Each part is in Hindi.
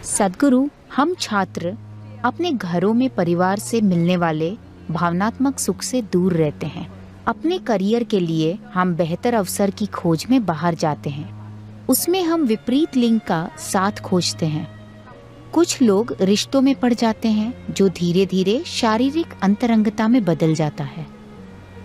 सद्गुरु, हम छात्र अपने घरों में परिवार से मिलने वाले भावनात्मक सुख से दूर रहते हैं। अपने करियर के लिए हम बेहतर अवसर की खोज में बाहर जाते हैं। उसमें हम विपरीत लिंग का साथ खोजते हैं। कुछ लोग रिश्तों में पड़ जाते हैं जो धीरे धीरे शारीरिक अंतरंगता में बदल जाता है।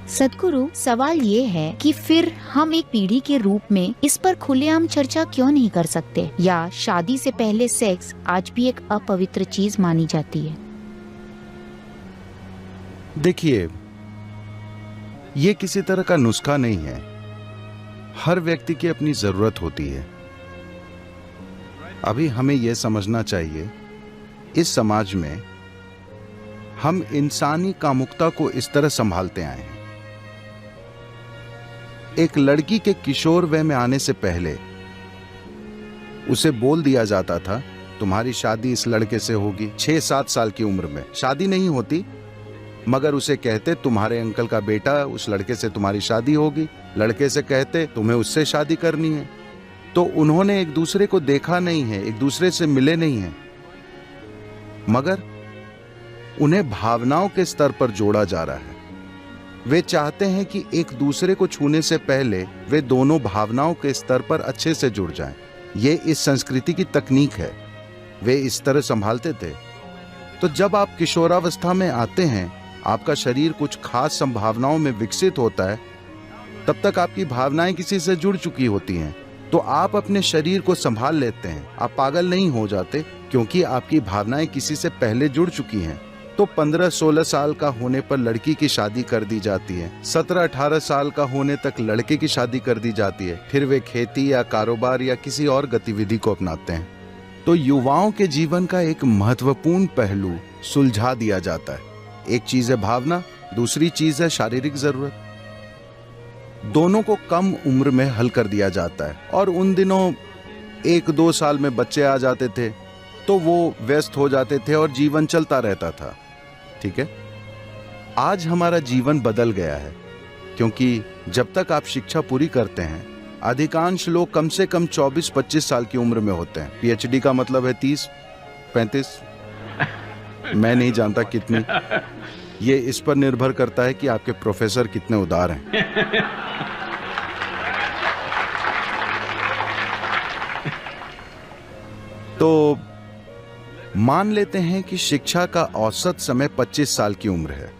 सद्गुरु, सवाल ये है कि फिर हम एक पीढ़ी के रूप में इस पर खुलेआम चर्चा क्यों नहीं कर सकते, या शादी से पहले सेक्स आज भी एक अपवित्र चीज मानी जाती है? देखिए, ये किसी तरह का नुस्खा नहीं है। हर व्यक्ति की अपनी जरूरत होती है। अभी हमें यह समझना चाहिए, इस समाज में हम इंसानी कामुकता को इस तरह संभालते आए हैं। एक लड़की के किशोर वय में आने से पहले उसे बोल दिया जाता था, तुम्हारी शादी इस लड़के से होगी। 6-7 साल की उम्र में शादी नहीं होती, मगर उसे कहते तुम्हारे अंकल का बेटा, उस लड़के से तुम्हारी शादी होगी। लड़के से कहते तुम्हें उससे शादी करनी है। तो उन्होंने एक दूसरे को देखा नहीं है, एक दूसरे से मिले नहीं हैं, मगर उन्हें भावनाओं के स्तर पर जोड़ा जा रहा है। वे चाहते हैं कि एक दूसरे को छूने से पहले वे दोनों भावनाओं के स्तर पर अच्छे से जुड़ जाएं। ये इस संस्कृति की तकनीक है। वे इस तरह संभालते थे। तो जब आप किशोरावस्था में आते हैं, आपका शरीर कुछ खास संभावनाओं में विकसित होता है। तब तक आपकी भावनाएं किसी से जुड़ चुकी होती हैं, तो आप अपने शरीर को संभाल लेते हैं। आप पागल नहीं हो जाते, क्योंकि आपकी भावनाएं किसी से पहले जुड़ चुकी हैं। तो 15-16 साल का होने पर लड़की की शादी कर दी जाती है। 17-18 साल का होने तक लड़के की शादी कर दी जाती है। फिर वे खेती या कारोबार या किसी और गतिविधि को अपनाते हैं। तो युवाओं के जीवन का एक महत्वपूर्ण पहलू सुलझा दिया जाता है। एक चीज है भावना, दूसरी चीज है शारीरिक जरूरत। दोनों को कम उम्र में हल कर दिया जाता है। और उन दिनों 1-2 साल में बच्चे आ जाते थे, तो वो व्यस्त हो जाते थे और जीवन चलता रहता था। ठीक है, आज हमारा जीवन बदल गया है, क्योंकि जब तक आप शिक्षा पूरी करते हैं, अधिकांश लोग कम से कम 24-25 साल की उम्र में होते हैं। पीएचडी का मतलब है 30-35, मैं नहीं जानता कितनी। ये इस पर निर्भर करता है कि आपके प्रोफेसर कितने उदार हैं। तो मान लेते हैं कि शिक्षा का औसत समय 25 साल की उम्र है।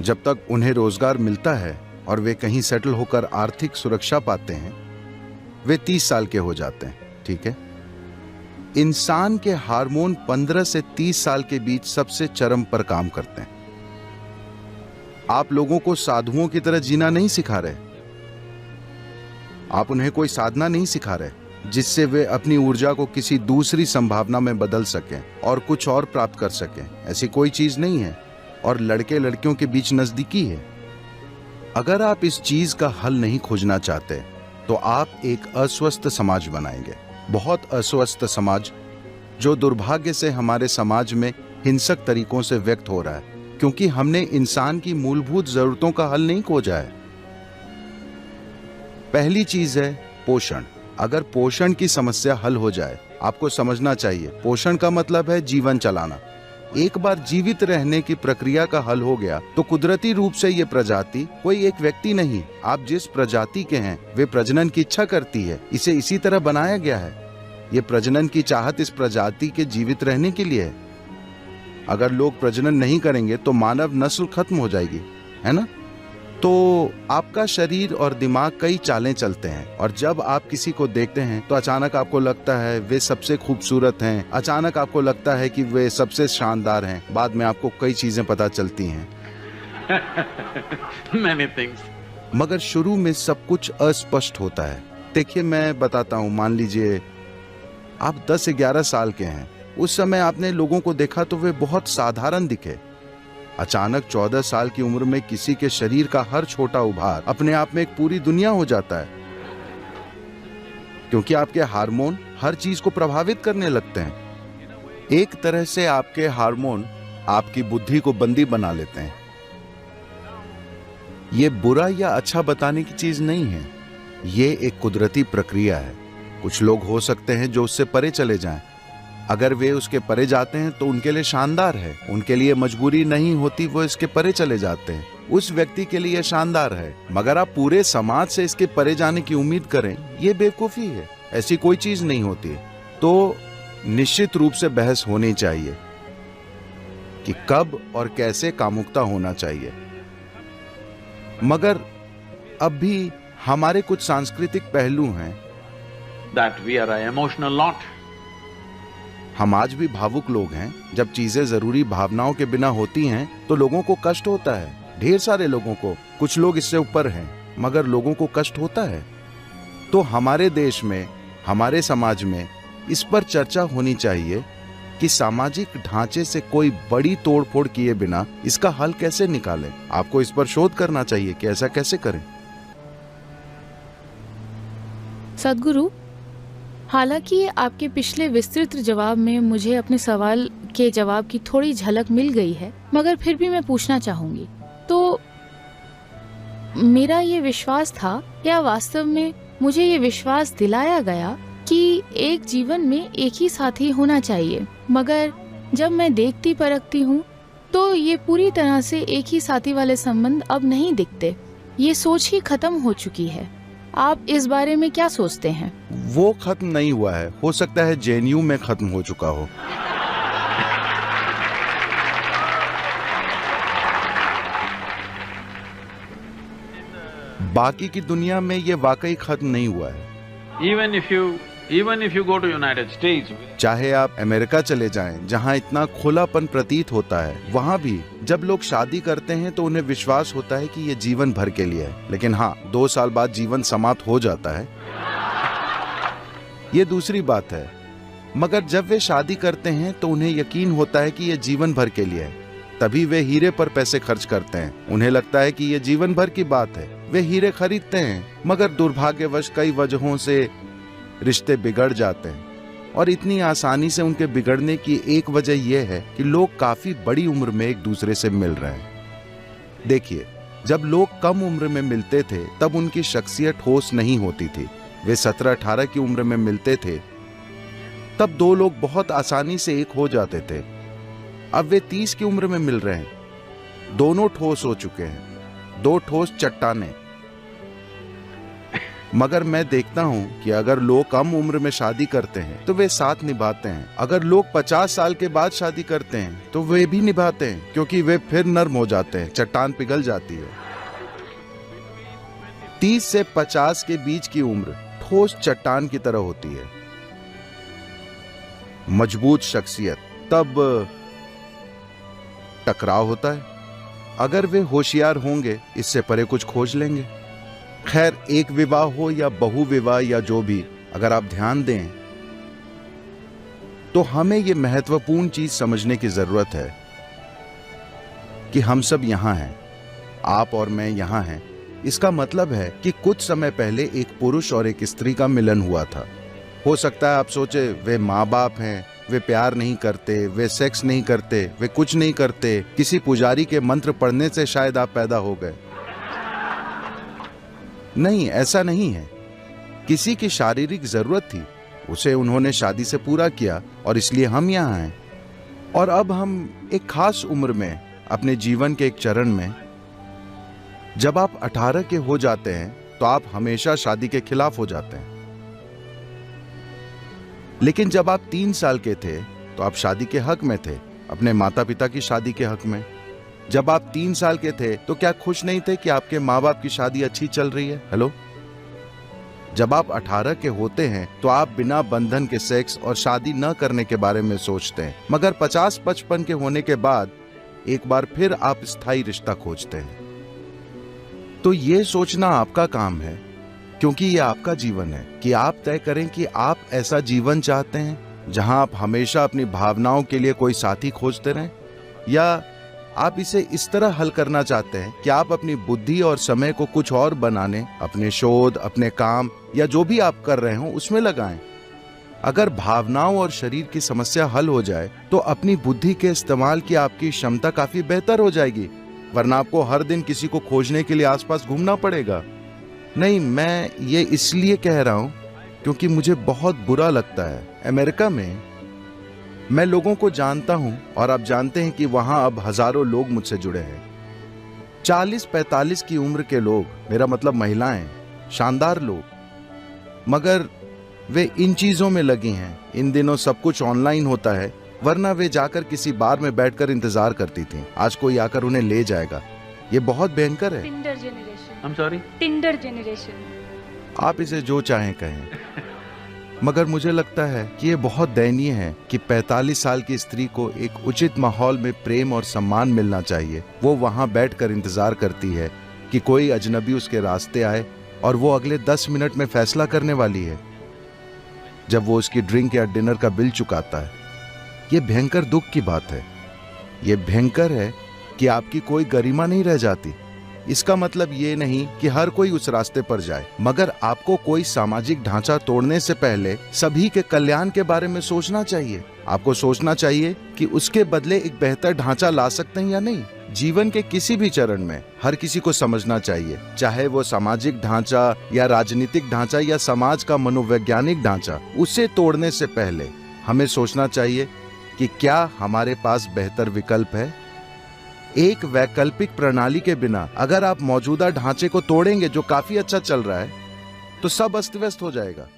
जब तक उन्हें रोजगार मिलता है और वे कहीं सेटल होकर आर्थिक सुरक्षा पाते हैं, वे 30 साल के हो जाते हैं। ठीक है, इंसान के हार्मोन 15 से 30 साल के बीच सबसे चरम पर काम करते हैं। आप लोगों को साधुओं की तरह जीना नहीं सिखा रहे। आप उन्हें कोई साधना नहीं सिखा रहे जिससे वे अपनी ऊर्जा को किसी दूसरी संभावना में बदल सकें और कुछ और प्राप्त कर सकें। ऐसी कोई चीज नहीं है। और लड़के लड़कियों के बीच नजदीकी है। अगर आप इस चीज का हल नहीं खोजना चाहते, तो आप एक अस्वस्थ समाज बनाएंगे। बहुत अस्वस्थ समाज, जो दुर्भाग्य से हमारे समाज में हिंसक तरीकों से व्यक्त हो रहा है, क्योंकि हमने इंसान की मूलभूत जरूरतों का हल नहीं खोजा है। पहली चीज है पोषण। अगर पोषण की समस्या हल हो जाए, आपको समझना चाहिए, पोषण का मतलब है जीवन चलाना। एक बार जीवित रहने की प्रक्रिया का हल हो गया, तो कुदरती रूप से ये प्रजाति कोई एक व्यक्ति नहीं, आप जिस प्रजाति के हैं वे प्रजनन की इच्छा करती है। इसे इसी तरह बनाया गया है। ये प्रजनन की चाहत इस प्रजाति के जीवित रहने के लिए है। अगर लोग प्रजनन नहीं करेंगे तो मानव नस्ल खत्म हो जाएगी, है ना? तो आपका शरीर और दिमाग कई चालें चलते हैं, और जब आप किसी को देखते हैं तो अचानक आपको लगता है वे सबसे खूबसूरत हैं, अचानक आपको लगता है कि वे सबसे शानदार हैं। बाद में आपको कई चीजें पता चलती हैं। Many things. मगर शुरू में सब कुछ अस्पष्ट होता है। देखिए, मैं बताता हूँ। मान लीजिए आप 10-11 साल के हैं। उस समय आपने लोगों को देखा तो वे बहुत साधारण दिखे। अचानक 14 साल की उम्र में किसी के शरीर का हर छोटा उभार अपने आप में एक पूरी दुनिया हो जाता है, क्योंकि आपके हार्मोन हर चीज को प्रभावित करने लगते हैं। एक तरह से आपके हार्मोन आपकी बुद्धि को बंदी बना लेते हैं। ये बुरा या अच्छा बताने की चीज नहीं है, ये एक कुदरती प्रक्रिया है। कुछ लोग हो सकते हैं जो उससे परे चले जाएं। अगर वे उसके परे जाते हैं तो उनके लिए शानदार है, उनके लिए मजबूरी नहीं होती, वो इसके परे चले जाते हैं, उस व्यक्ति के लिए शानदार है। मगर आप पूरे समाज से इसके परे जाने की उम्मीद करें, ये बेवकूफी है। ऐसी कोई चीज नहीं होती। तो निश्चित रूप से बहस होनी चाहिए कि कब और कैसे कामुकता होना चाहिए। मगर अब भी हमारे कुछ सांस्कृतिक पहलू हैं। that we are an emotional lot. हम आज भी भावुक लोग हैं। जब चीजें जरूरी भावनाओं के बिना होती हैं तो लोगों को कष्ट होता है, ढेर सारे लोगों को। कुछ लोग इससे ऊपर हैं, मगर लोगों को कष्ट होता है। तो हमारे देश में, हमारे समाज में इस पर चर्चा होनी चाहिए कि सामाजिक ढांचे से कोई बड़ी तोड़फोड़ किए बिना इसका हल कैसे निकालें। आपको इस पर शोध करना चाहिए कि ऐसा कैसे करें। सद्गुरु, हालांकि आपके पिछले विस्तृत जवाब में मुझे अपने सवाल के जवाब की थोड़ी झलक मिल गई है, मगर फिर भी मैं पूछना चाहूंगी। तो मेरा ये विश्वास था, या वास्तव में मुझे ये विश्वास दिलाया गया कि एक जीवन में एक ही साथी होना चाहिए, मगर जब मैं देखती परखती हूँ तो ये पूरी तरह से एक ही साथी वाले संबंध अब नहीं दिखते। ये सोच ही खत्म हो चुकी है। आप इस बारे में क्या सोचते हैं? वो खत्म नहीं हुआ है, हो सकता है जेएनयू में खत्म हो चुका हो। बाकी की दुनिया में ये वाकई खत्म नहीं हुआ है। Even if you go to United States, चाहे आप अमेरिका चले जाएं, जहां इतना खुलापन प्रतीत होता है, वहां भी जब लोग शादी करते हैं तो उन्हें विश्वास होता है कि ये जीवन भर के लिए है। लेकिन हाँ, 2 साल बाद जीवन समाप्त हो जाता है, ये दूसरी बात है। मगर जब वे शादी करते हैं तो उन्हें यकीन होता है कि ये जीवन भर के लिए है। तभी वे हीरे पर पैसे खर्च करते हैं। उन्हें लगता है कि ये जीवन भर की बात है। वे हीरे खरीदते हैं, मगर दुर्भाग्यवश कई वजहों से रिश्ते बिगड़ जाते हैं। और इतनी आसानी से उनके बिगड़ने की एक वजह यह है कि लोग काफी बड़ी उम्र में एक दूसरे से मिल रहे हैं। देखिए, जब लोग कम उम्र में मिलते थे तब उनकी शख्सियत ठोस नहीं होती थी। वे 17-18 की उम्र में मिलते थे तब 2 लोग बहुत आसानी से एक हो जाते थे। अब वे 30 की उम्र में मिल रहे हैं, दोनों ठोस हो चुके हैं, 2 ठोस चट्टाने। मगर मैं देखता हूं कि अगर लोग कम उम्र में शादी करते हैं तो वे साथ निभाते हैं। अगर लोग 50 साल के बाद शादी करते हैं तो वे भी निभाते हैं, क्योंकि वे फिर नर्म हो जाते हैं, चट्टान पिघल जाती है। 30 से 50 के बीच की उम्र ठोस चट्टान की तरह होती है, मजबूत शख्सियत। तब टकराव होता है। अगर वे होशियार होंगे, इससे परे कुछ खोज लेंगे। खैर, एक विवाह हो या बहु विवाह या जो भी, अगर आप ध्यान दें तो हमें यह महत्वपूर्ण चीज समझने की जरूरत है कि हम सब यहां हैं, आप और मैं यहां हैं। इसका मतलब है कि कुछ समय पहले एक पुरुष और एक स्त्री का मिलन हुआ था। हो सकता है आप सोचे वे माँ बाप हैं, वे प्यार नहीं करते, वे सेक्स नहीं करते, वे कुछ नहीं करते, किसी पुजारी के मंत्र पढ़ने से शायद आप पैदा हो गए। नहीं, ऐसा नहीं है। किसी की शारीरिक जरूरत थी, उसे उन्होंने शादी से पूरा किया और इसलिए हम यहाँ हैं। और अब हम एक खास उम्र में, अपने जीवन के एक चरण में, जब आप 18 के हो जाते हैं तो आप हमेशा शादी के खिलाफ हो जाते हैं। लेकिन जब आप 3 साल के थे तो आप शादी के हक में थे, अपने माता पिता की शादी के हक में। जब आप 3 साल के थे तो क्या खुश नहीं थे कि आपके माँ बाप की शादी अच्छी चल रही है? हेलो। जब आप 18 के होते हैं तो आप बिना बंधन के सेक्स और शादी न करने के बारे में सोचते हैं, मगर 50-55 के होने के बाद एक बार फिर आप स्थायी रिश्ता खोजते हैं। तो ये सोचना आपका काम है, क्योंकि ये आपका जीवन है, कि आप तय करें कि आप ऐसा जीवन चाहते हैं जहां आप हमेशा अपनी भावनाओं के लिए कोई साथी खोजते रहें, या आप इसे इस तरह हल करना चाहते हैं कि आप अपनी बुद्धि और समय को कुछ और बनाने, अपने शोध, अपने काम या जो भी आप कर रहे हो उसमें लगाएं। अगर भावनाओं और शरीर की समस्या हल हो जाए तो अपनी बुद्धि के इस्तेमाल की आपकी क्षमता काफी बेहतर हो जाएगी, वरना आपको हर दिन किसी को खोजने के लिए आसपास घूमना पड़ेगा। नहीं, मैं ये इसलिए कह रहा हूं क्योंकि मुझे बहुत बुरा लगता है। अमेरिका में मैं लोगों को जानता हूं और आप जानते हैं कि वहां अब हजारों लोग मुझसे जुड़े हैं। 40-45 की उम्र के लोग, मेरा मतलब महिलाएं, शानदार लोग, मगर वे इन चीजों में लगी हैं। इन दिनों सब कुछ ऑनलाइन होता है, वरना वे जाकर किसी बार में बैठकर इंतजार करती थीं। आज कोई आकर उन्हें ले जाएगा। ये बहुत भयंकर है। Tinder generation. I'm sorry? Tinder generation. आप इसे जो चाहें कहें, मगर मुझे लगता है कि ये बहुत दयनीय है कि 45 साल की स्त्री को एक उचित माहौल में प्रेम और सम्मान मिलना चाहिए। वो वहां बैठकर इंतजार करती है कि कोई अजनबी उसके रास्ते आए और वो अगले 10 मिनट में फैसला करने वाली है जब वो उसकी ड्रिंक या डिनर का बिल चुकाता है। ये भयंकर दुख की बात है। ये भयंकर है कि आपकी कोई गरिमा नहीं रह जाती। इसका मतलब ये नहीं कि हर कोई उस रास्ते पर जाए, मगर आपको कोई सामाजिक ढांचा तोड़ने से पहले सभी के कल्याण के बारे में सोचना चाहिए। आपको सोचना चाहिए कि उसके बदले एक बेहतर ढांचा ला सकते हैं या नहीं। जीवन के किसी भी चरण में हर किसी को समझना चाहिए, चाहे वो सामाजिक ढांचा या राजनीतिक ढांचा या समाज का मनोवैज्ञानिक ढांचा, उसे तोड़ने से पहले हमें सोचना चाहिए कि क्या हमारे पास बेहतर विकल्प है। एक वैकल्पिक प्रणाली के बिना अगर आप मौजूदा ढांचे को तोड़ेंगे जो काफी अच्छा चल रहा है, तो सब अस्त व्यस्त हो जाएगा।